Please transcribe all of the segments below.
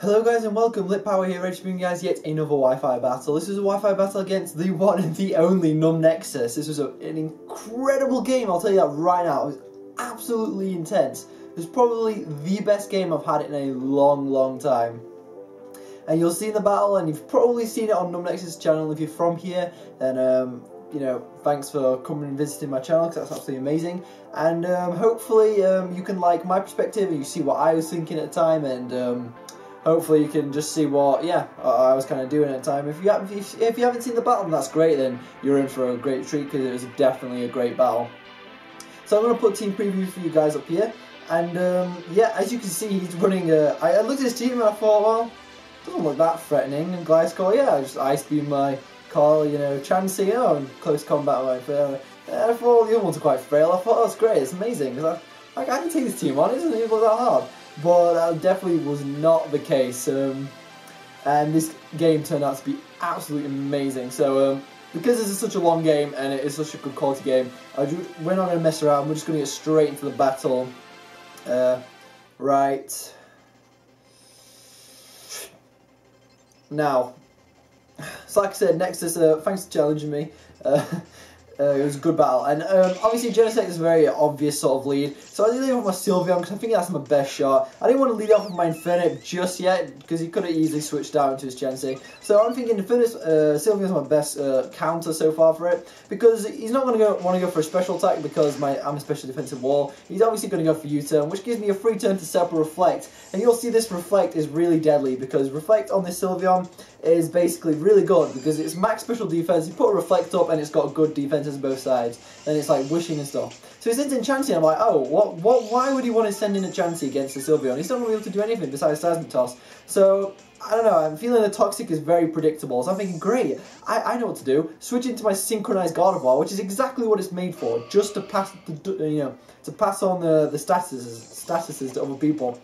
Hello guys and welcome, LitPower here, ready to bring you guys yet another Wi-Fi battle. This is a Wi-Fi battle against the one and the only NumbNexus. This was an incredible game, I'll tell you that right now. It was absolutely intense. It was probably the best game I've had in a long time. And you'll see in the battle, and you've probably seen it on NumbNexus channel. If you're from here, then you know, thanks for coming and visiting my channel, because that's absolutely amazing. And hopefully you can like my perspective and you see what I was thinking at the time, and hopefully you can just see what, I was kind of doing at the time. If you haven't seen the battle, then that's great, then you're in for a great treat, because it was definitely a great battle. So I'm going to put team preview for you guys up here, and yeah, as you can see, he's running I looked at his team and I thought, well, doesn't look that threatening, and Glycol, yeah, I just ice beam my call, you know, Chansey, and close combat my fair. I thought all the other ones are quite frail. I thought, oh, it's great, it's amazing, because I can take this team on, it doesn't even look that hard. But that definitely was not the case, and this game turned out to be absolutely amazing. So because this is such a long game and it is such a good quality game, we're not going to mess around, we're just going to get straight into the battle. Right. Now, so like I said, Nexus, thanks for challenging me. It was a good battle, and obviously Genesect is a very obvious sort of lead, so I did lead off my Sylveon because I think that's my best shot. I didn't want to lead off with my Infernape just yet, because he could have easily switched down to his Chansey. So I'm thinking Sylveon is my best counter so far for it, because he's not going to want to go for a special attack because I'm a special defensive wall. He's obviously going to go for U-turn, which gives me a free turn to set up a Reflect, and you'll see this Reflect is really deadly, because Reflect on this Sylveon is basically really good, because it's max special defense. You put a Reflect up and it's got good defenses on both sides, and it's like wishing and stuff. So he sends in Chansey, and I'm like, oh, why would he want to send in a Chansey against the Sylveon? He's not going to be able to do anything besides Seismic Toss. So I don't know, I'm feeling the Toxic is very predictable, so I'm thinking, great, I know what to do. Switch into my Synchronized Gardevoir, which is exactly what it's made for, just to pass to pass on the statuses to other people,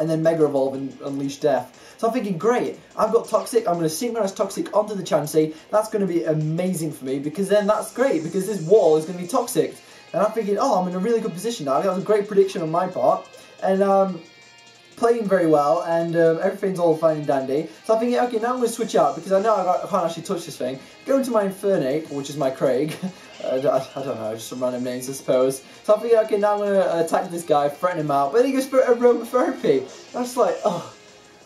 and then Mega Evolve and Unleash Death. So I'm thinking, great, I've got Toxic, I'm going to Synchronize Toxic onto the Chansey. That's going to be amazing for me, because then that's great, because this wall is going to be Toxic. And I'm thinking, oh, I'm in a really good position now. That was a great prediction on my part. And playing very well, and everything's all fine and dandy. So I'm thinking, okay, now I'm going to switch out, because I know I can't actually touch this thing. Go into my Infernape, which is my Craig. I don't know, just some random names, I suppose. So I'm thinking, okay, now I'm going to attack this guy, threaten him out. But then he goes for aromatherapy. I'm just like, oh,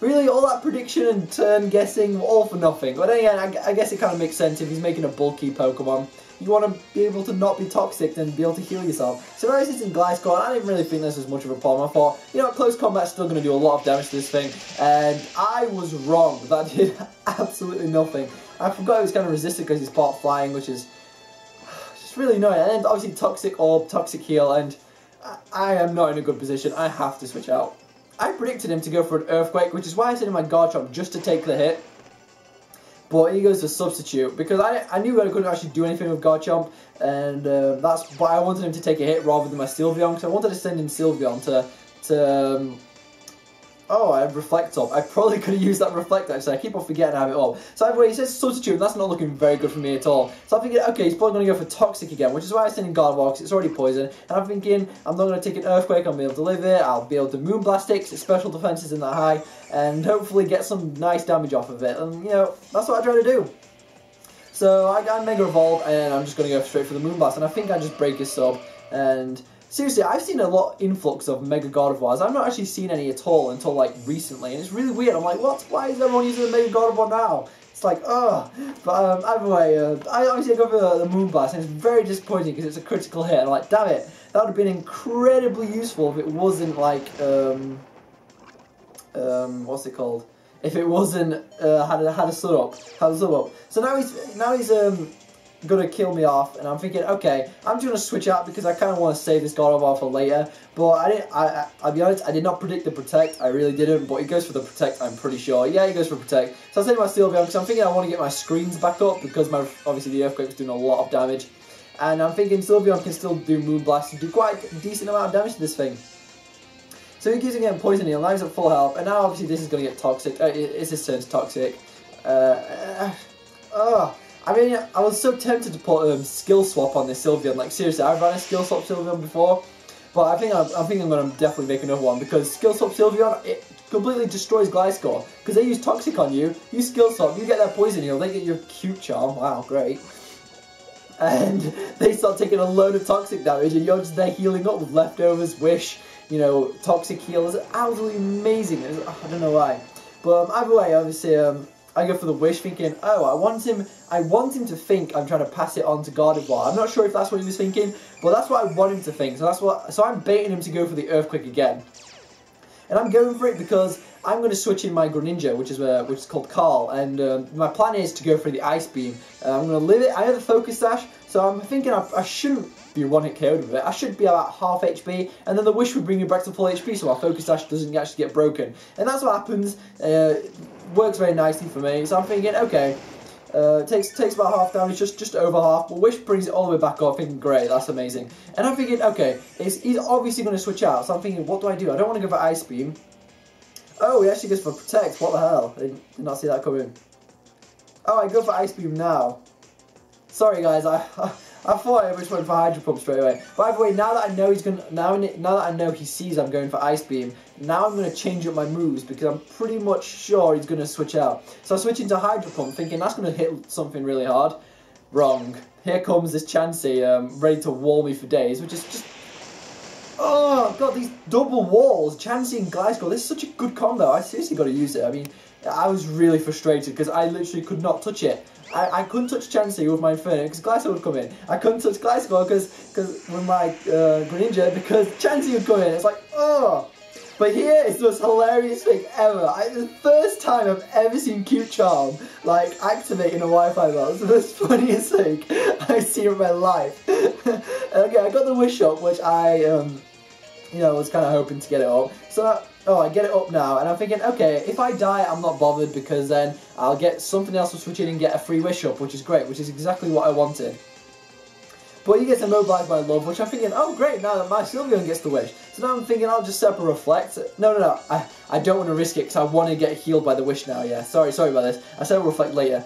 really? All that prediction and turn guessing, all for nothing. But then again, I guess it kind of makes sense if he's making a bulky Pokemon. You want to be able to not be toxic and be able to heal yourself. So now he's in Glycol, and I didn't really think this was much of a problem. I thought, you know, close combat's still going to do a lot of damage to this thing, and I was wrong. That did absolutely nothing. I forgot he was kind of resistant because he's part flying, which is just really annoying. And then obviously Toxic Orb, Toxic Heal, and I am not in a good position. I have to switch out. I predicted him to go for an Earthquake, which is why I said in my Garchomp just to take the hit. But he goes to Substitute, because I knew I couldn't actually do anything with Garchomp, and that's why I wanted him to take a hit rather than my Sylveon, because I wanted to send in Sylveon to oh, I have Reflect up. I probably could have used that Reflect actually, I keep on forgetting I have it up. So either way, he says Substitute, and that's not looking very good for me at all. So I'm thinking, okay, he's probably going to go for Toxic again, which is why I send in Gardevoir, because it's already poison. And I'm thinking, I'm not going to take an Earthquake, I'll be able to live it, I'll be able to Moonblast it, because its special defense isn't that high, and hopefully get some nice damage off of it. And, you know, that's what I try to do. So I Mega Evolve, and I'm just going to go straight for the Moonblast, and I think I just break his sub, and seriously, I've seen a lot influx of Mega Gardevoirs. I've not actually seen any at all until like recently, and it's really weird. I'm like, what? Why is everyone using a Mega Gardevoir now? It's like, ugh. But either way, I obviously go for the Moonblast, and it's very disappointing because it's a critical hit. And I'm like, damn it, that would have been incredibly useful if it wasn't like, what's it called? If it wasn't had a sub up. So now he's gonna kill me off, and I'm thinking, okay, I'm just gonna switch out because I kind of want to save this Gardevoir for later. But I'll be honest, I did not predict the Protect. I really didn't. But he goes for the Protect, I'm pretty sure. Yeah, he goes for Protect. So I'm sending my Sylveon because I'm thinking I want to get my screens back up, because obviously the Earthquake was doing a lot of damage, and I'm thinking Sylveon can still do Moonblast and do quite a decent amount of damage to this thing. So he keeps getting Poison Heal, now he's at full health, and now obviously this is going to get Toxic. It's his turn to Toxic. I mean, I was so tempted to put Skill Swap on this Sylveon. Like, seriously, I've run a Skill Swap Sylveon before, But I think I'm going to definitely make another one, because skill swap Sylveon, it completely destroys Gliscor, because they use Toxic on you, you skill swap, you get their poison heal, they get your cute charm, wow, great. And they start taking a load of toxic damage, and you're just there healing up with leftovers, wish, you know, toxic heal. It's absolutely amazing. I don't know why, but either way, obviously, I go for the wish, thinking, oh, I want him to think I'm trying to pass it on to Gardevoir. I'm not sure if that's what he was thinking, but that's what I want him to think. So I'm baiting him to go for the Earthquake again. And I'm going for it because I'm going to switch in my Greninja, which is called Carl, and my plan is to go for the Ice Beam. I'm going to live it. I have the Focus Sash, so I'm thinking I shouldn't be one-hit KO'd with it. I should be about half HP, and then the Wish would bring me back to full HP, so our Focus Sash doesn't actually get broken. And that's what happens. Works very nicely for me. So I'm thinking, okay, takes about half damage, just over half, but Wish brings it all the way back up, thinking, great, that's amazing. And I'm thinking, okay, he's obviously going to switch out, so I'm thinking, what do? I don't want to go for Ice Beam. Oh, he actually goes for Protect, what the hell? I did not see that coming. Oh, I go for Ice Beam now. Sorry guys, I thought I just went for Hydro Pump straight away. By the way, now that I know now that I know he sees I'm going for Ice Beam, now I'm going to change up my moves, because I'm pretty much sure he's going to switch out. So I switch into Hydro Pump, thinking that's going to hit something really hard. Wrong. Here comes this Chansey, ready to wall me for days, which is just... Oh god, these double walls, Chansey and Gliscor, this is such a good combo. I seriously got to use it. I mean, I was really frustrated because I literally could not touch it. I couldn't touch Chansey with my Inferno because Gliscor would come in. I couldn't touch Gliscor because with my Greninja because Chansey would come in. It's like, oh. But here is the most hilarious thing ever. The first time I've ever seen Cute Charm like activate in a Wi-Fi battle. It's the most funniest thing I've seen in my life. Okay, I got the Wish up, which I you know, was kind of hoping to get it up. So I get it up now, and I'm thinking, okay, if I die, I'm not bothered, because then I'll get something else to switch in and get a free Wish up, which is great, which is exactly what I wanted. But he gets immobilized by Love, which I'm thinking, oh great, now that my Sylveon gets the Wish. So now I'm thinking I'll just set up a Reflect. No, I don't want to risk it because I want to get healed by the Wish now, yeah. Sorry about this. I set up a Reflect later.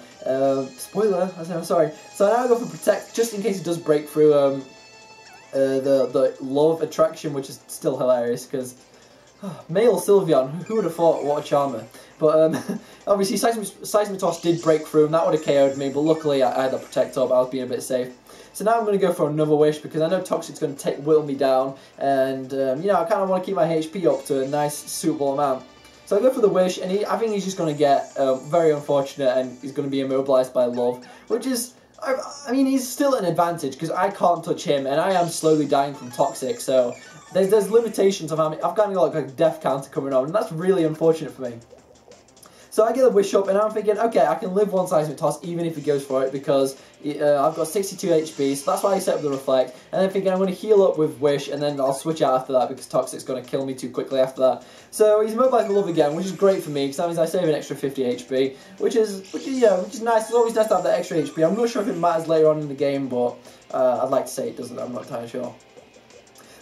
Spoiler, I'm sorry. So now I go for Protect, just in case it does break through the Love Attraction, which is still hilarious, because male Sylveon, who would have thought, what a charmer. But obviously Seismitoss did break through, and that would have KO'd me, but luckily I had the Protect up, I was being a bit safe. So now I'm going to go for another Wish, because I know Toxic's going to whittle me down, and you know, I kind of want to keep my HP up to a nice, suitable amount. So I go for the Wish, and I think he's just going to get very unfortunate, and he's going to be immobilized by Love, which is, I mean, he's still at an advantage, because I can't touch him, and I am slowly dying from Toxic, so there's limitations of how many, I've got like a death counter coming on, and that's really unfortunate for me. So I get the Wish up, and I'm thinking, okay, I can live one Seismitoss even if he goes for it, because I've got 62 HP, so that's why I set up the Reflect. And then thinking I'm going to heal up with Wish, and then I'll switch out after that, because Toxic's going to kill me too quickly after that. So he's immobilized with Love again, which is great for me, because that means I save an extra 50 HP, which is nice. It's always nice to have that extra HP. I'm not sure if it matters later on in the game, but I'd like to say it doesn't. I'm not entirely sure.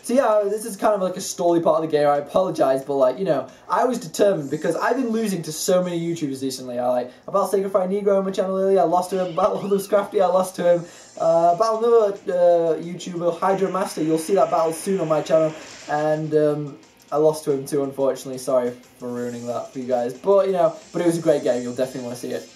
So yeah, this is kind of like a stally part of the game. I apologise, but like, you know, I was determined, because I've been losing to so many YouTubers recently. I battled Sacred Negro on my channel earlier, I lost to him. Battled Scrafty, I lost to him. Battled another YouTuber, Hydro Master. You'll see that battle soon on my channel, and I lost to him too, unfortunately. Sorry for ruining that for you guys, but you know, but it was a great game. You'll definitely want to see it.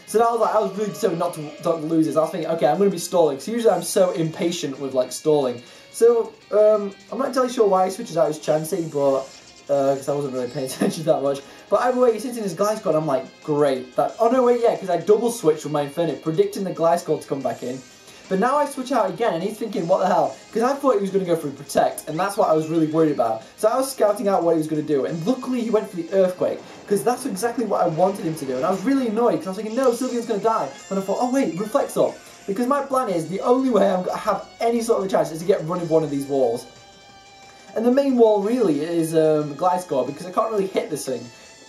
So now I was really determined not to lose this. I was thinking, okay, I'm going to be stalling, because usually I'm so impatient with like stalling. So, I'm not entirely sure why he switches out his Chansey, but, because I wasn't really paying attention that much. But either way, he sits in his Gliscor, and I'm like, great. Oh no, wait, yeah, because I double switched with my Infinite, predicting the Gliscor to come back in. But now I switch out again, and he's thinking, what the hell? Because I thought he was going to go for Protect, and that's what I was really worried about. So I was scouting out what he was going to do, and luckily he went for the Earthquake, because that's exactly what I wanted him to do. And I was really annoyed, because I was thinking, no, Sylveon's going to die. And I thought, oh wait, Reflect's up. Because my plan is, the only way I'm going to have any sort of a chance is to get running one of these walls. And the main wall really is Gliscor, because I can't really hit this thing,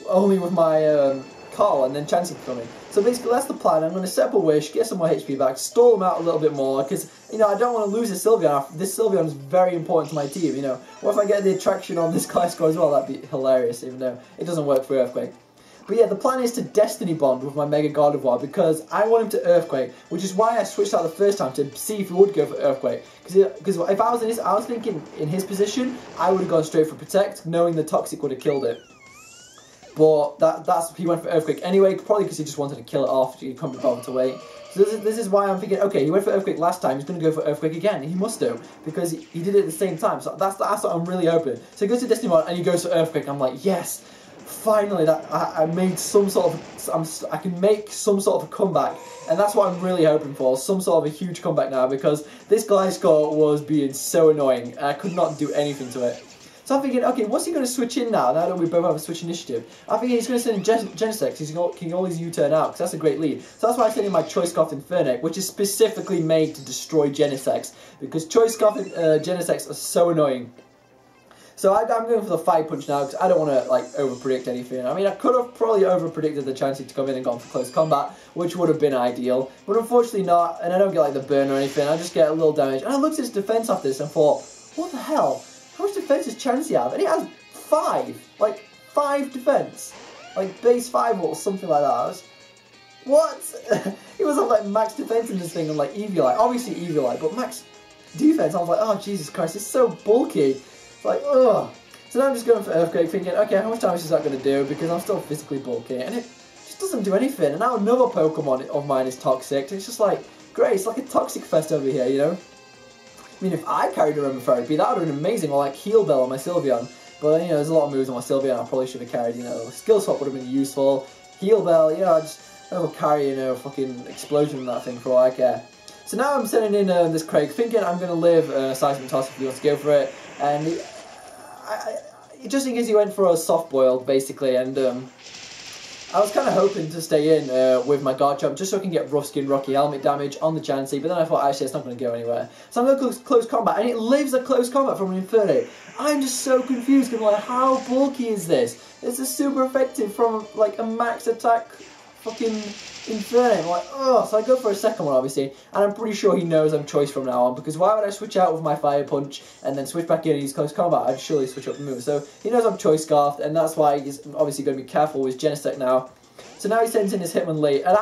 only with my Carl and then Chansey coming. So basically that's the plan. I'm going to set up a Wish, get some more HP back, stall him out a little bit more, because, you know, I don't want to lose this Sylveon. This Sylveon is very important to my team, you know. What if I get the attraction on this Gliscor as well? That'd be hilarious, even though it doesn't work for Earthquake. But yeah, the plan is to Destiny Bond with my Mega Gardevoir because I want him to Earthquake, which is why I switched out the first time to see if he would go for Earthquake. Because if I was in his, I was thinking in his position, I would have gone straight for Protect, knowing the Toxic would have killed it. But he went for Earthquake anyway, probably because he just wanted to kill it off. He couldn't be bothered to wait. So this is why I'm thinking, okay, he went for Earthquake last time, he's going to go for Earthquake again. He must do, because he did it at the same time. So that's what I'm really hoping. So he goes to Destiny Mode and he goes for Earthquake. I'm like, yes, finally, that I made some sort of, I can make some sort of a comeback. And that's what I'm really hoping for, some sort of a huge comeback now, because this Gliscor was being so annoying. I could not do anything to it. So I'm thinking, okay, what's he going to switch in now that we both have a switch initiative? I'm thinking he's going to send in Genesect, he can always U-turn out, because that's a great lead. So that's why I sent in my Choice Scarf Infernape, which is specifically made to destroy Genesect, because Choice Scarf and Genesect are so annoying. So I'm going for the Fire Punch now, because I don't want to, like, over-predict anything. I mean, I could have probably over-predicted the chance to come in and gone for close combat, which would have been ideal, but unfortunately not, and I don't get, like, the burn or anything, I just get a little damage. And I looked at his defense after this and thought, what the hell? How much defense does Chansey have? And he has 5. Like, 5 defense. Like, base 5 or something like that. What? He was on, like, max defense in this thing and, like, Eviolite. Obviously Eviolite, but max defense. I was like, oh, Jesus Christ, it's so bulky. It's like, ugh. So now I'm just going for Earthquake, thinking, okay, how much damage is that going to do? Because I'm still physically bulky. And it just doesn't do anything. And now another Pokemon of mine is Toxic. It's just like, great, it's like a Toxic Fest over here, you know? I mean, if I carried Aroma Therapy, that would have been amazing, or like Heal Bell on my Sylveon. But, you know, there's a lot of moves on my Sylveon I probably should have carried, you know. Skill Swap would have been useful. Heal Bell, you know, I will carry, you know, a fucking explosion in that thing for all I care. So now I'm sending in this Craig, thinking I'm going to live Seismic Toss if he wants to go for it. And just in case he went for a Soft Boiled, basically, and I was kind of hoping to stay in with my Garchomp just so I can get Rough Skin Rocky Helmet damage on the Chansey, but then I thought, actually, it's not going to go anywhere. So I'm going to close combat, and it lives a close combat from an Infernape. I'm just so confused, because I'm like, how bulky is this? This is super effective from, like, a max attack fucking Infernape. I'm like, oh, so I go for a second one, obviously, and I'm pretty sure he knows I'm Choice from now on, because why would I switch out with my Fire Punch and then switch back in and use close combat? I'd surely switch up the move. So he knows I'm Choice Scarfed, and that's why he's obviously going to be careful with Genesect now. So now he sends in his Hitmonlee, and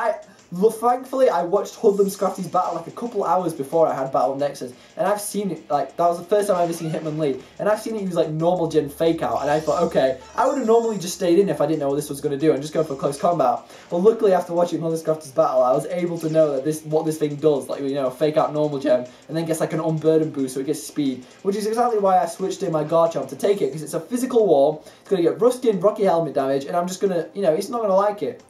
thankfully, I watched Hoodlum Scrafty's battle like a couple hours before I had Battle of Nexus, and I've seen it, like, that was the first time I've ever seen Hitmonlee, and I've seen it use, like, normal gen Fake Out, and I thought, okay, I would have normally just stayed in if I didn't know what this was going to do, and just go for close combat. But luckily, after watching Hoodlum Scrafty's battle, I was able to know that what this thing does, like, you know, Fake Out normal gen, and then gets, like, an Unburden boost, so it gets speed, which is exactly why I switched in my Garchomp to take it, because it's a physical wall, it's going to get Rough Skin, Rocky Helmet damage, and I'm just going to, you know, he's not going to like it.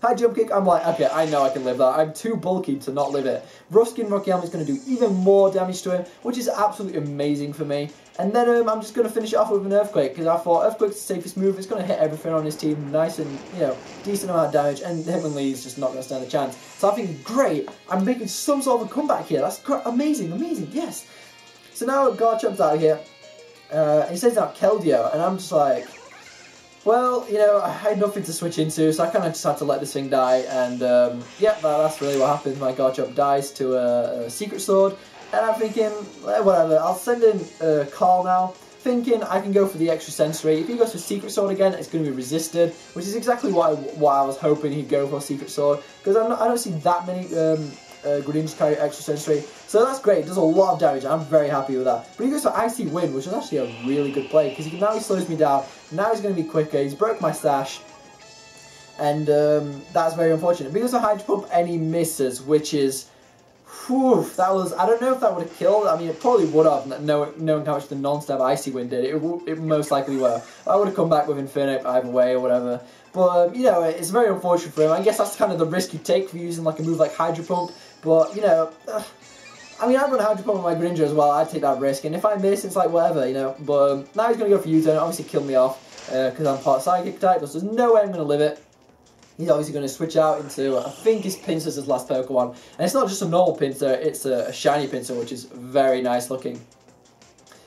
High Jump Kick, I'm like, okay, I know I can live that. I'm too bulky to not live it. Rough Skin Rocky Helmet is going to do even more damage to him, which is absolutely amazing for me. And then I'm just going to finish it off with an Earthquake, because I thought Earthquake's the safest move. It's going to hit everything on his team, nice and, you know, decent amount of damage, and Hitmonlee is just not going to stand a chance. So I'm thinking, great, I'm making some sort of a comeback here. That's amazing, amazing, yes. So now Garchomp's out here. He sends out Keldeo, and I'm just like, well, you know, I had nothing to switch into, so I kind of just had to let this thing die, and yeah, that's really what happened. My Garchomp dies to a Secret Sword, and I'm thinking, whatever, I'll send in Carl now, thinking I can go for the extra sensory. If he goes for Secret Sword again, it's going to be resisted, which is exactly what I was hoping he'd go for Secret Sword, because I don't see that many Greninjas carry extra sensory, so that's great. It does a lot of damage, and I'm very happy with that. But he goes for Icy Wind, which is actually a really good play, because now he slows me down, now he's going to be quicker, he's broke my stash, and that's very unfortunate. But he goes for Hydro Pump, and he misses, which is, whew, that was, I don't know if that would have killed. I mean, it probably would have, knowing how much the non-stab Icy Wind did. It most likely would have. I would have come back with Infernape either way, or whatever. But, you know, it's very unfortunate for him. I guess that's kind of the risk you take for using, like, a move like Hydro Pump. But, you know, I mean, I run Hydro Pump with my Greninja as well. I'd take that risk. And if I miss, it's like, whatever, you know. But now he's going to go for U-turn, obviously kill me off, because I'm part Psychic type. So there's no way I'm going to live it. He's obviously going to switch out into, I think it's Pinsir's his last Pokemon. And it's not just a normal Pinsir, it's a shiny Pinsir, which is very nice looking.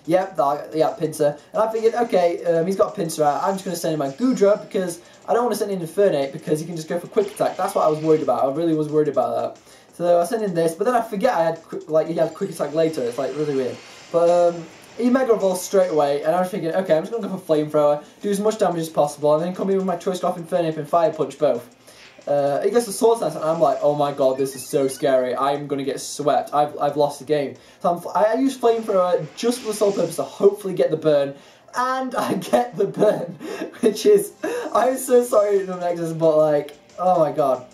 Yep, yeah, Pinsir. And I'm thinking, okay, he's got Pinsir out. I'm just going to send in my Goodra, because I don't want to send in Infernape, because he can just go for Quick Attack. That's what I was worried about. I really was worried about that. So I sent in this, but then I forget he had Quick Attack later. It's like really weird. But he Mega Evolved straight away, and I was thinking, okay, I'm just going to go for Flamethrower, do as much damage as possible, and then come in with my Choice Scarf Infernape and Fire Punch both. He gets the Swords Dance, and I'm like, oh my god, this is so scary, I'm going to get swept, I've lost the game. So I use Flamethrower just for the sole purpose to hopefully get the burn, and I get the burn, which is, I'm so sorry, NumbNexus, but like, oh my god.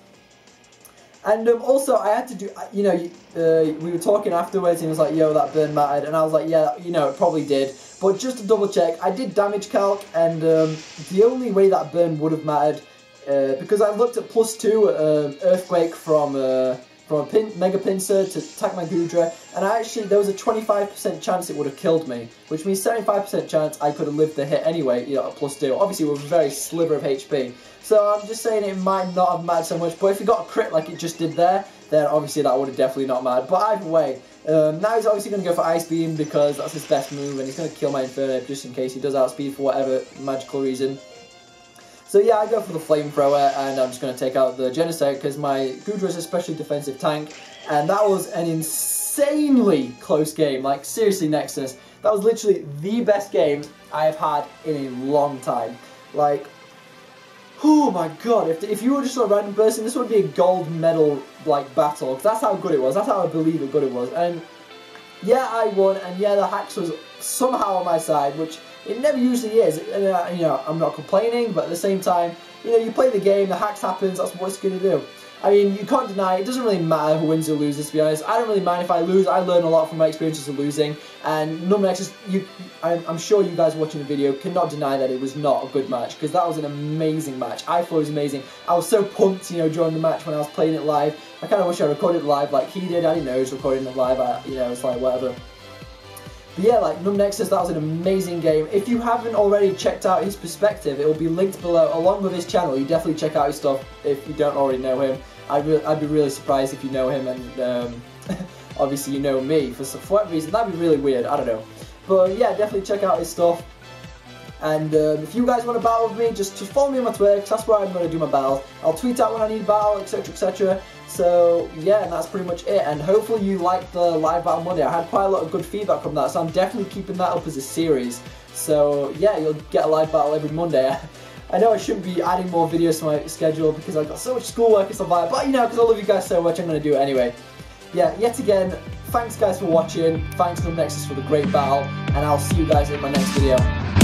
And also, I had to do, you know, we were talking afterwards, and he was like, yo, that burn mattered, and I was like, yeah, you know, it probably did. But just to double check, I did damage calc, and the only way that burn would have mattered, because I looked at +2 Earthquake from a Mega Pinsir to attack my Goodra, and there was a 25% chance it would have killed me, which means 75% chance I could have lived the hit anyway, you know, at +2. Obviously, with a very sliver of HP. So I'm just saying it might not have mattered so much, but if he got a crit like it just did there, then obviously that would have definitely not mattered. But either way, now he's obviously going to go for Ice Beam because that's his best move, and he's going to kill my Infernape just in case he does outspeed for whatever magical reason. So yeah, I go for the Flamethrower, and I'm just going to take out the Genesect because my Goodra is a specially defensive tank, and that was an insanely close game. Like, seriously, Nexus, that was literally the best game I have had in a long time. Like, oh my god, if you were just a random person, this would be a gold medal, like, battle, because that's how good it was, that's how I believe how good it was. And yeah, I won, and yeah, the hacks was somehow on my side, which it never usually is. You know, I'm not complaining, but at the same time, you know, you play the game, the hacks happens, that's what it's going to do. I mean, you can't deny, it doesn't really matter who wins or loses, to be honest. I don't really mind if I lose, I learn a lot from my experiences of losing, and NumbNexus, I'm sure you guys watching the video cannot deny that it was not a good match, because that was an amazing match. I thought it was amazing. I was so pumped, you know, during the match when I was playing it live. I kind of wish I recorded it live like he did. I didn't know he was recording it live, you know, it's like, whatever. But yeah, like, NumbNexus, that was an amazing game. If you haven't already checked out his perspective, it will be linked below, along with his channel. You definitely check out his stuff if you don't already know him. I'd be really surprised if you know him, and obviously you know me. For whatever reason, that'd be really weird, I don't know. But yeah, definitely check out his stuff. And if you guys want to battle with me, just follow me on my Twitter, because that's where I'm going to do my battles. I'll tweet out when I need a battle, etc, etc. So yeah, and that's pretty much it. And hopefully you liked the live battle Monday. I had quite a lot of good feedback from that, so I'm definitely keeping that up as a series. So yeah, you'll get a live battle every Monday. I know I shouldn't be adding more videos to my schedule because I've got so much schoolwork and stuff like that, but you know, because I love you guys so much, I'm going to do it anyway. Yeah, yet again, thanks guys for watching, thanks NumbNexus for the great battle, and I'll see you guys in my next video.